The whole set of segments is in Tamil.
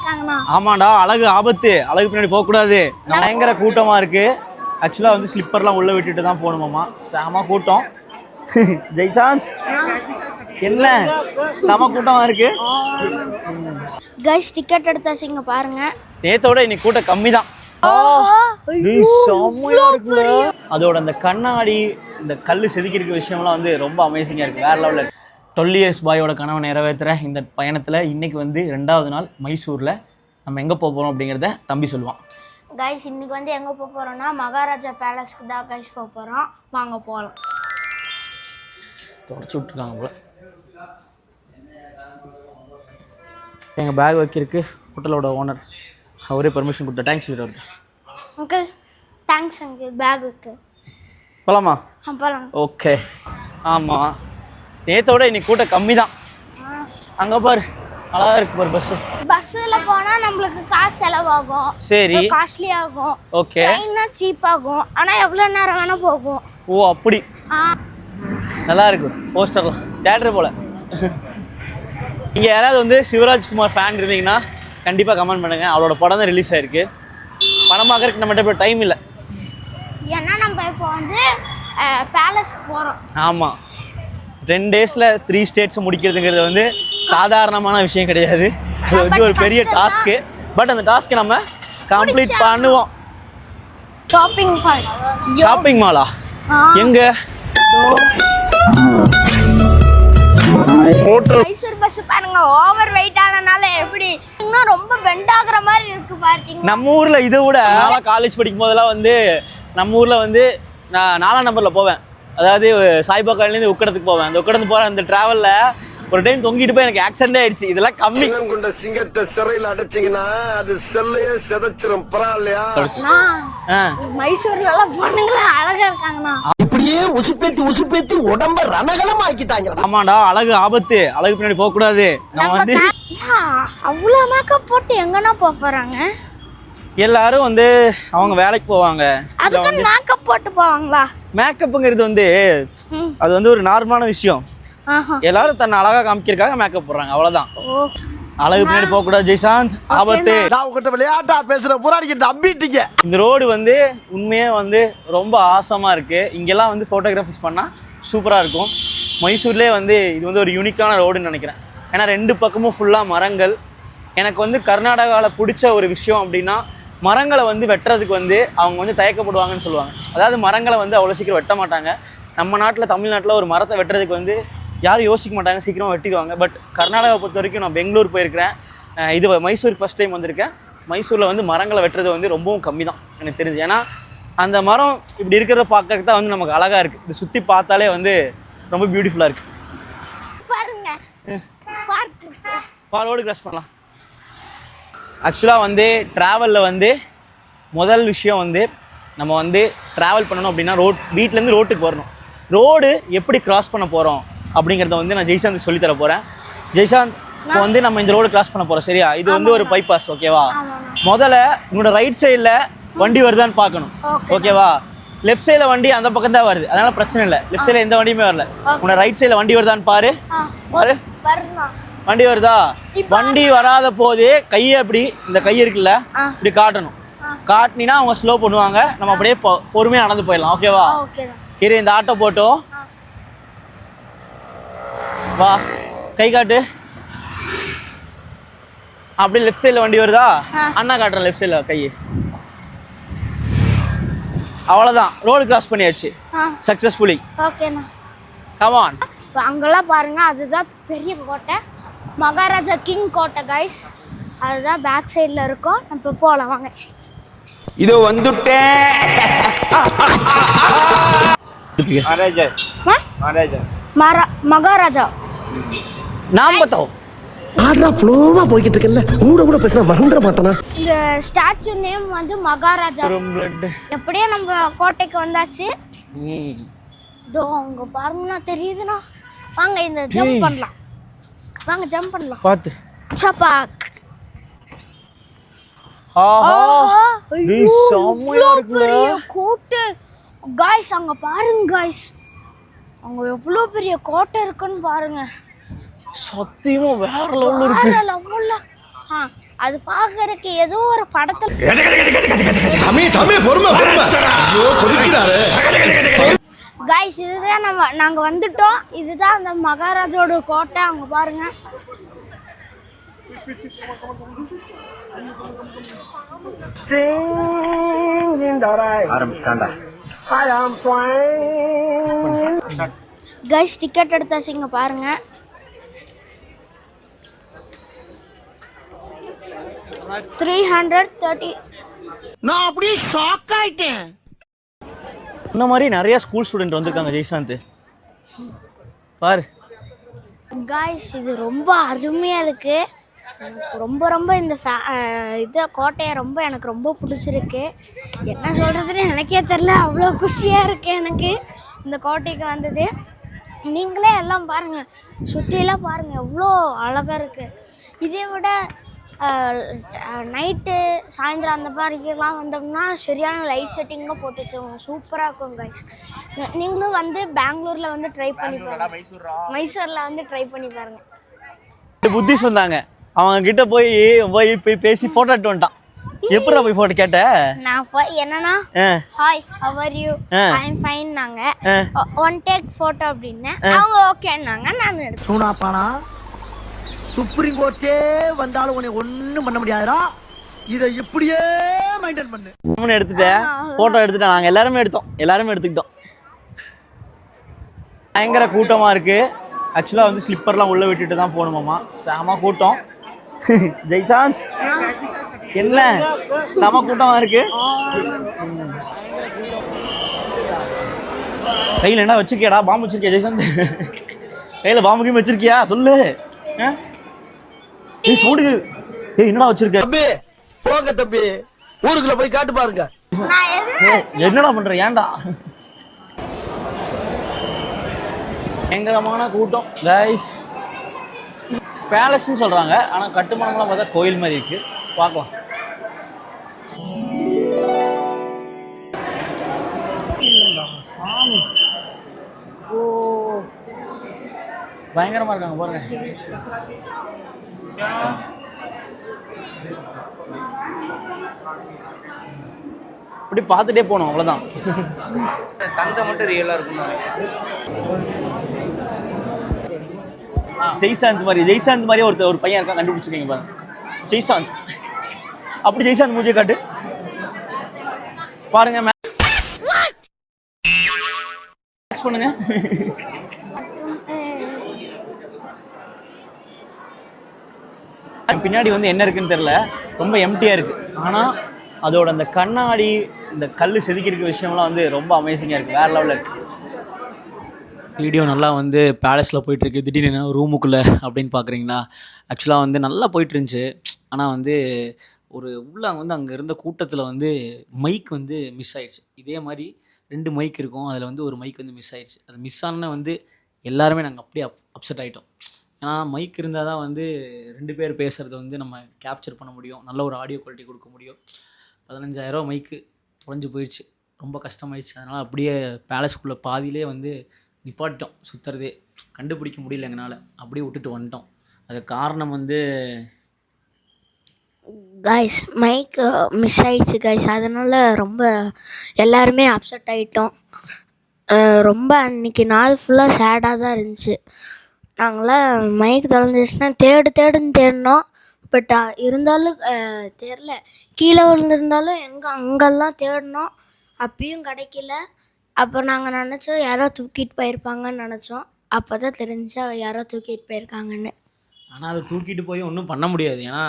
இருக்காங்கண்ணா. ஆமாடா, அழகு ஆபத்து, அழகு பின்னாடி போக கூடாது. பயங்கர கூட்டமா இருக்கு. ஆக்சுவலா வந்து ஸ்லிப்பர்லாம் உள்ள விட்டுட்டு தான் போகணுமாமா. செம கூட்டம். ஜெய்சாந்த் என்ன செம கூட்டமா இருக்கு. கைஸ் டிக்கெட் எடுத்தாச்சுங்க பாருங்க. நேத்தோட இன்னைக்கு கூட்டம் கம்மி தான். அதோட அந்த கண்ணாடி, இந்த கல் செதுக்கிற விஷயம்லாம் வந்து ரொம்ப அமேசிங்கா இருக்கு. வேற லெவலில் 12 இயர்ஸ் பாயோட கனவை நிறைவேற்றுற இந்த பயணத்தில் இன்னைக்கு வந்து 2வது நாள் மைசூரில் நம்ம எங்கே போக போகிறோம் அப்படிங்கிறத தம்பி சொல்லுவான். கைஸ் இன்னைக்கு வந்து எங்கே போக போகிறோம்னா மகாராஜா பேலஸ்க்கு தான் கைஸ் போக போகிறோம். வாங்க போகலாம். தொடச்சி விட்ருக்காங்க போல. எங்கள் பேக் வைக்கிறதுக்கு ஹோட்டலோட ஓனர் அவரே பர்மிஷன் கொடுத்தா. தேங்க்ஸ் சொல்லிட்டு அங்கிள். Thanks uncle. பேகுக்கு போகலாமா? போகலாம். ஓகே. ஆமாம், நேற்றோட இன்னைக்கு கூட்டம் கம்மி தான். அங்கே பாரு, அழகா இருக்கு பாரு பஸ்ஸு. பஸ்ஸில் போனால் நம்மளுக்கு காசு செலவாகும். சரி, காஸ்ட்லி ஆகும். ஓகே. ட்ரெயின்னா சீப் ஆகும். ஆனால் எவ்வளோ நேரம் வேணால் போகும். ஓ அப்படி. நல்லா இருக்கு போஸ்டர்லாம். தியேட்டர் போல. இங்கே யாராவது வந்து சிவராஜ்குமார் ஃபேன் இருந்தீங்கன்னா கண்டிப்பாக கமெண்ட் பண்ணுங்கள். அவரோட படம் தான் ரிலீஸ் ஆயிருக்கு. படம் பார்க்கறதுக்கு நம்மகிட்ட இப்போ டைம் இல்லை. ஏன்னா நம்ம இப்போ வந்து பேலஸ்க்கு போகிறோம். ஆமாம், 2 டேஸில் 3 ஸ்டேட்ஸ் முடிக்கிறதுங்கிறது வந்து சாதாரணமான விஷயம் கிடையாது. அது வந்து ஒரு பெரிய டாஸ்க்கு. பட் அந்த டாஸ்க்கை நம்ம கம்ப்ளீட் பண்ணுவோம். ஷாப்பிங் மாலா எங்க? மைசூர் பஸ் பாருங்க, ஓவர் வெயிட் ஆனனால எப்படி இன்னும் ரொம்ப பெண்ட் ஆகுற மாதிரி இருக்கு பாத்தீங்க. நம்ம ஊர்ல இதை விட காலேஜ் படிக்கும் போதெல்லாம் வந்து நம்ம ஊர்ல வந்து நான் 4ஆம் நம்பர்ல போவேன். அதாவது சாய்பா காலனிலேருந்து உக்கடத்துக்கு போவேன். அந்த உக்கடத்து போற அந்த டிராவல்ல ஒரு டைம் தொங்கிட்டு போய் எனக்கு ஆக்சிடென்ட் ஆயிடுச்சு. இதெல்லாம் கம்மி. கொண்ட சிங்கத்தை சிறையில் அடைச்சிங்கன்னா அது செல்லையே செதச்சிரும். பரவாயில்லையா? மைசூர்ல எல்லாம் பொண்ணுங்களா அழகா இருக்காங்கண்ணா. இப்படியே உசுப்பேத்தி உடம்ப ரணகலம் ஆக்கிட்டாங்க. ஆமாடா, அழகு ஆபத்து, அழகு பின்னாடி போக கூடாது. நம்ம வந்து அவ்வளவு மேக்கப் போட்டு எங்கன்னா போறாங்க. எல்லாரும் வந்து அவங்க வேலைக்கு போவாங்க. அதுக்கு மேக்கப் போட்டு போவாங்களா? மேக்கப்புங்கிறது வந்து அது வந்து ஒரு நார்மலான விஷயம். எல்லாரும் தன்னை அழகா காமிக்கிறதுக்காக மேக்கப் போடுறாங்க, அவ்வளவுதான். அழகு பின்னாடி போக கூடாது ஜெய்சாந்த், ஆபத்து. நான் உங்ககிட்ட விளையாட்டா பேசுற புறாடிக்கிட்டு அம்பிட்டீங்க. இந்த ரோடு வந்து உண்மையே வந்து ரொம்ப ஆசமா இருக்கு. இங்கெல்லாம் வந்து போட்டோகிராஃபிஸ் பண்ணா சூப்பரா இருக்கும். மைசூர்லேயே வந்து இது வந்து ஒரு யூனிக்கான ரோடுன்னு நினைக்கிறேன். ஏன்னா 2 பக்கமும் ஃபுல்லா மரங்கள். எனக்கு வந்து கர்நாடகாவில் பிடிச்ச ஒரு விஷயம் அப்படின்னா, மரங்களை வந்து வெட்டுறதுக்கு வந்து அவங்க வந்து தயக்கப்படுவாங்கன்னு சொல்லுவாங்க. அதாவது மரங்களை வந்து அவ்வளோ சீக்கிரம் வெட்ட மாட்டாங்க. நம்ம நாட்டில், தமிழ்நாட்டில் ஒரு மரத்தை வெட்டுறதுக்கு வந்து யாரும் யோசிக்க மாட்டாங்க, சீக்கிரமாக வெட்டிடுவாங்க. பட் கர்நாடகாவை பொறுத்த வரைக்கும் நான் பெங்களூர் போயிருக்கிறேன். இது மைசூருக்கு ஃபஸ்ட் டைம் வந்திருக்கேன். மைசூரில் வந்து மரங்களை வெட்டுறது வந்து ரொம்பவும் கம்மி தான் எனக்கு தெரிஞ்சு. ஏன்னா அந்த மரம் இப்படி இருக்கிறத பார்க்கறதுக்கு தான் வந்து நமக்கு அழகாக இருக்குது. இது சுற்றி பார்த்தாலே வந்து ரொம்ப பியூட்டிஃபுல்லாக இருக்குது. ரோடு கிராஸ் பண்ணலாம். ஆக்சுவலாக வந்து ட்ராவலில் வந்து முதல் விஷயம் வந்து நம்ம வந்து ட்ராவல் பண்ணணும் அப்படின்னா வீட்டிலேருந்து ரோட்டுக்கு வரணும். ரோடு எப்படி கிராஸ் பண்ண போகிறோம் அப்படிங்கிறத வந்து நான் ஜெய்சாந்த் சொல்லித்தர போகிறேன். ஜெய்சாந்த், இப்போ வந்து நம்ம இந்த ரோடு கிராஸ் பண்ண போகிறோம், சரியா? இது வந்து ஒரு பைபாஸ், ஓகேவா? முதல்ல உன்னோட ரைட் சைடில் வண்டி வருதான்னு பார்க்கணும், ஓகேவா? லெஃப்ட் சைடில் வண்டி அந்த பக்கம் தான் வருது, அதனால பிரச்சனை இல்லை. லெஃப்ட் சைடில் எந்த வண்டியுமே வரல. உன்னோட ரைட் சைடில் வண்டி வருதான்னு பாரு. வண்டி வருதா? வண்டி வராத போதே கையை அப்படி, இந்த கை இருக்குல்ல, இப்படி காட்டணும். காட்டினா அவங்க ஸ்லோ பண்ணுவாங்க. நம்ம அப்படியே பொறுமையாக நடந்து போயிடலாம், ஓகேவா? இரு, இந்த ஆட்டோ போட்டோம். வா, கை காட்டு. அப்படி லெஃப்ட் சைடில் வண்டி வருதா? அண்ணா காட்டுறேன் லெஃப்ட் சைடில் கை. அவ்வளோதான், ரோடு கிராஸ் பண்ணியாச்சு சக்ஸஸ்ஃபுல்லி. ஓகேண்ணா, கம் ஆன். அங்கெல்லாம் பாருங்க, அதுதான் பெரிய கோட்டை, மகாராஜா கிங் கோட்டை கைஸ். அதுதான் பேக் சைடில் இருக்கும். நம்ம போகலாம் வாங்க. இதோ வந்துட்டேன். மகாராஜா நாம் பத்தோம். ஆடா ஃப்ளோவா போய்கிட்டு இருக்கல, கூட பேசினா மறந்துட மாட்டானா? இந்த ஸ்டாச்சு நேம் வந்து மகாராஜா. எப்படியே நம்ம கோட்டைக்கு வந்தாச்சு. இதோ அங்க பாருங்கண்ணா, தெரியுதுண்ணா. வாங்க இந்த ஜம்ப் பண்ணலாம். வாங்க ஜம்ப் பண்ணலாம். பாத்து சப்பாக். கோட்டை காய்ஸ், அங்க பாருங்க காய்ஸ், அங்க எவ்வளோ பெரிய கோட்டை இருக்குன்னு பாருங்க. சத்தியமா வேற லெவல்ல இருக்கு. அது பார்க்கறதுக்கு ஏதோ ஒரு படத்துல கைஸ் இதுதான் நாங்க வந்துட்டோம். இதுதான் அந்த மகாராஜோட கோட்டை. அங்க பாருங்க. கைஸ் டிக்கெட் எடுத்தாச்சு. இங்க பாருங்க. $330. நான் அப்படியே ஷாக் ஆயிட்டேன். இந்த மாதிரி நிறைய ஸ்கூல் ஸ்டூடெண்ட் வந்திருக்காங்க ஜெய்சாந்த் பாரு. கைஸ் இது ரொம்ப அருமையா இருக்கு. ரொம்ப இந்த இதை கோட்டையை எனக்கு ரொம்ப பிடிச்சிருக்கு. என்ன சொல்றதுன்னு எனக்கே தெரியல. அவ்வளோ குஷியா இருக்கு எனக்கு இந்த கோட்டைக்கு வந்தது. நீங்களே எல்லாம் பாருங்க, சுற்றிலாம் பாருங்க எவ்வளோ அழகா இருக்கு. இதை விட நைட்டு சாயந்தரம் அந்த மாதிரிலாம் வந்தோம்னா சரியான லைட் செட்டிங்லாம் போட்டு வச்சுருவோம். சூப்பராக இருக்கும் கைஸ். நீங்களும் வந்து பெங்களூரில் வந்து ட்ரை பண்ணி பாருங்க. மைசூரில் வந்து ட்ரை பண்ணி பாருங்க. புத்திஸ் வந்தாங்க, அவங்க கிட்ட போய் பேசி போட்டோ எடுத்து வந்துட்டான். எப்படா போய் போட்டோ கேட்ட? நான் என்னன்னா hi how are you I am fine நாங்க ஒன் டேக் போட்டோ அப்படின்னு அவங்க ஓகேன்னாங்க. நான் எடுத்தேன். சூனாப்பானா சுப்ரீம் கோர்ட்டே வந்தாலும் உன்னை ஒண்ணும் பண்ண முடியாதுடா. இதை இப்படியே மெயின்டைன் பண்ணு. எடுத்துட்டேன், போட்டோ எடுத்துட்டேன். நாங்கள் எல்லாருமே எடுத்துக்கிட்டோம். பயங்கர கூட்டமாக இருக்கு. ஆக்சுவலாக வந்து ஸ்லிப்பர்லாம் உள்ளே விட்டுட்டு தான் போகணுமாம்மா. செம கூட்டம். ஜெய்சாந்த் என்ன செம கூட்டமாக இருக்கு. கையில் என்ன வச்சிருக்கியாடா? பாம்பு வச்சிருக்கியா ஜெய்சாந்த்? கையில் பாம்புக்கையும் வச்சிருக்கியா? சொல்லு. என்னடா வச்சிருக்க? போங்க தம்பி, ஊருக்குள்ள போய் காட்டு பாருங்க. என்னடா பண்ற? ஏன்டா? பயங்கரமான கூட்டம் கைஸ். பேலஸ்ன்னு சொல்றாங்க, ஆனா கட்டுமானம்லாம் பார்த்தா கோயில் மாதிரி இருக்கு. பார்க்கலாம். சாமி ஓ பயங்கரமா இருக்காங்க பாருங்க. இப்படி பார்த்துட்டே போனோம், அவ்வளோதான். தங்கம் மட்டும் ரியலா இருக்கும். ஜெய்சாந்த் மாதிரி ஒரு பையன் இருக்கான், கண்டுபிடிச்சிருக்கீங்க பாருங்க. ஜெய்சாந்த். அப்படி ஜெய்சாந்த் மூஞ்சியை காட்டு பாருங்க. பண்ணுங்க. பின்னாடி வந்து என்ன இருக்குன்னு தெரியல, ரொம்ப எம்டியா இருக்கு. ஆனா அதோட அந்த கண்ணாடி, இந்த கல் செதுக்கியிருக்க விஷயம்லாம் வந்து ரொம்ப அமேசிங்காக இருக்குது. வேறு லெவலில் இருக்குது. வீடியோ நல்லா வந்து பேலஸில் போயிட்டுருக்கு. திடீர்னு ரூமுக்குள்ளே அப்படின்னு பார்க்குறீங்களா? ஆக்சுவலாக வந்து நல்லா போயிட்டுருந்துச்சு. ஆனால் வந்து ஒரு உள்ளே வந்து அங்கே இருந்த கூட்டத்தில் வந்து மைக் வந்து மிஸ் ஆயிடுச்சு. இதே மாதிரி 2 மைக் இருக்கும், அதில் வந்து ஒரு மைக் வந்து மிஸ் ஆயிடுச்சு. அது மிஸ் ஆனால் வந்து எல்லாருமே நாங்கள் அப்படியே அப்செட் ஆகிட்டோம். ஏன்னா மைக் இருந்தால் தான் வந்து 2 பேர் பேசுகிறத வந்து நம்ம கேப்சர் பண்ண முடியும், நல்ல ஒரு ஆடியோ குவாலிட்டி கொடுக்க முடியும். 15,000 மைக்கு தொலைஞ்சு போயிடுச்சு. ரொம்ப கஷ்டமாயிடுச்சு. அதனால் அப்படியே பேலஸ்குள்ளே பாதியிலே வந்து நிப்பாட்டிட்டோம். சுற்றுறதே கண்டுபிடிக்க முடியல எங்களால். அப்படியே விட்டுட்டு வந்துட்டோம். அதுக்கு காரணம் வந்து கைஸ் மைக் மிஸ் ஆயிடுச்சு கைஸ். அதனால் ரொம்ப எல்லாருமே அப்செட் ஆகிட்டோம். ரொம்ப அன்றைக்கி நாள் ஃபுல்லாக சேடாக தான் இருந்துச்சு. நாங்களாம் மைக் தொலைஞ்சிச்சுன்னா தேடுன்னு தேடினோம். பட் இருந்தாலும் தெரில. கீழே விழுந்திருந்தாலும் அங்கெல்லாம் தேடினோம், அப்பயும் கிடைக்கல. அப்போ நாங்கள் நினச்சோம் யாரோ தூக்கிட்டு போயிருப்பாங்கன்னு நினச்சோம். அப்போ தான் தெரிஞ்சா யாரோ தூக்கிட்டு போயிருக்காங்கன்னு. ஆனால் அதை தூக்கிட்டு போய் ஒன்றும் பண்ண முடியாது. ஏன்னா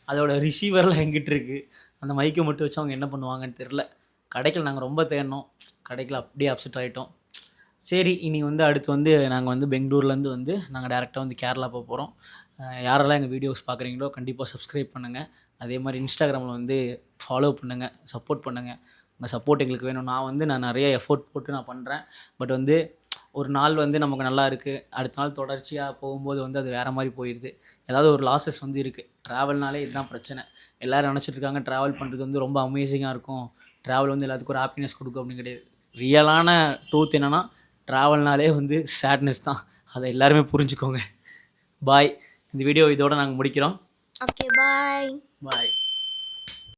அதோட ரிசீவர்லாம் எங்கிட்ட இருக்குது. அந்த மைக்கை மட்டும் வச்சு அவங்க என்ன பண்ணுவாங்கன்னு தெரில. கிடைக்கல. நாங்கள் ரொம்ப தேடினோம், கிடைக்கல. அப்படியே அப்செட் ஆகிட்டோம். சரி, இனி வந்து அடுத்து வந்து நாங்கள் வந்து பெங்களூர்லேருந்து வந்து நாங்கள் டேரெக்டாக வந்து கேரளா போக போகிறோம். யாரெல்லாம் எங்கள் வீடியோஸ் பார்க்குறீங்களோ கண்டிப்பாக சப்ஸ்கிரைப் பண்ணுங்கள். அதே மாதிரி இன்ஸ்டாகிராமில் வந்து ஃபாலோ பண்ணுங்கள், சப்போர்ட் பண்ணுங்கள். உங்கள் சப்போர்ட் எங்களுக்கு வேணும். நான் நிறைய எஃபோர்ட் போட்டு நான் பண்ணுறேன். பட் வந்து ஒரு நாள் வந்து நமக்கு நல்லா இருக்குது, அடுத்த நாள் தொடர்ச்சியாக போகும்போது வந்து அது வேறு மாதிரி போயிடுது. ஏதாவது ஒரு லாஸஸ் வந்து இருக்குது. ட்ராவல்னாலே இதுதான் பிரச்சனை. எல்லோரும் நினச்சிட்ருக்காங்க ட்ராவல் பண்ணுறது வந்து ரொம்ப அமேசிங்காக இருக்கும், ட்ராவல் வந்து எல்லாத்துக்கும் ஒரு ஹாப்பினஸ் கொடுக்கும் அப்படின்னு. கிடையாது. ரியலான ட்ரூத் என்னென்னா ட்ராவல்னாலே வந்து சேட்னஸ் தான். அதை எல்லாருமே புரிஞ்சுக்கோங்க. பாய். இந்த வீடியோ இதோடு நாங்கள் முடிக்கிறோம். ஓகே, பாய். பாய். பாய்.